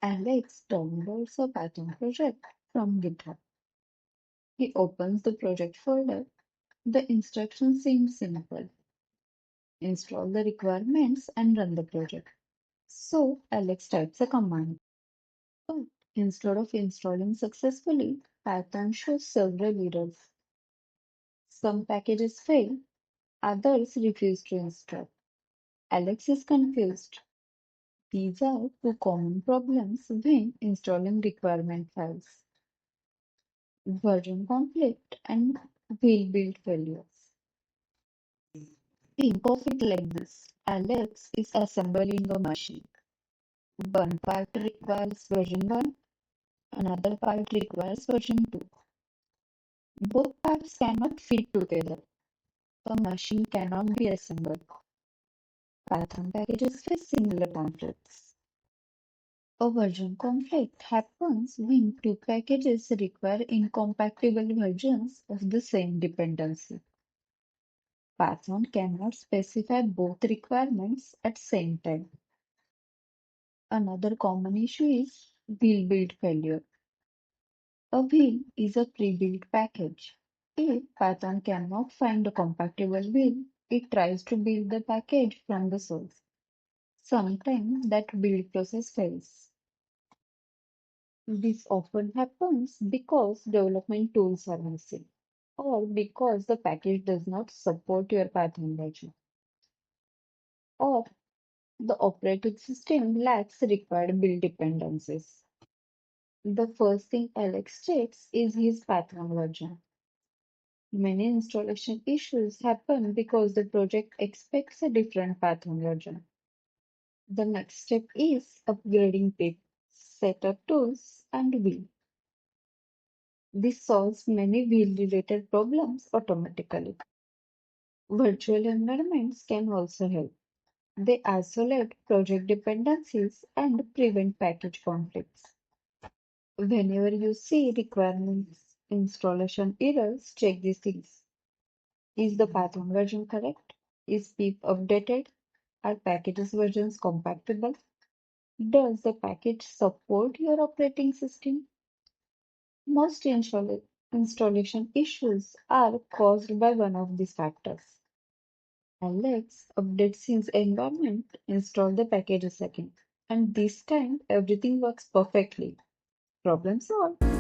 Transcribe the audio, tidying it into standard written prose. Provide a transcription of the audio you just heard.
Alex downloads a Python project from GitHub. He opens the project folder. The instructions seem simple. Install the requirements and run the project. So Alex types a command. But instead of installing successfully, Python shows several errors. Some packages fail, others refuse to install. Alex is confused. These are two common problems when installing requirement files: version conflict and wheel build failures. Think of it like this: Alex is assembling a machine. One part requires version 1, another part requires version 2. Both parts cannot fit together. A machine cannot be assembled. Python packages face similar conflicts. A version conflict happens when two packages require incompatible versions of the same dependency. Python cannot specify both requirements at the same time. Another common issue is wheel build failure. A wheel is a pre-built package. If Python cannot find a compatible wheel, it tries to build the package from the source. Sometimes that build process fails. This often happens because development tools are missing, or because the package does not support your Python version, or the operating system lacks required build dependencies. The first thing Alex checks is his Python version. Many installation issues happen because the project expects a different Python version. The next step is upgrading pip, setup tools, and wheel. This solves many wheel-related problems automatically. Virtual environments can also help. They isolate project dependencies and prevent package conflicts. Whenever you see requirements installation errors, check these things. Is the Python version correct? Is pip updated? Are packages versions compatible? Does the package support your operating system? Most installation issues are caused by one of these factors. Alex updates his environment, install the package a second, and this time everything works perfectly. Problem solved.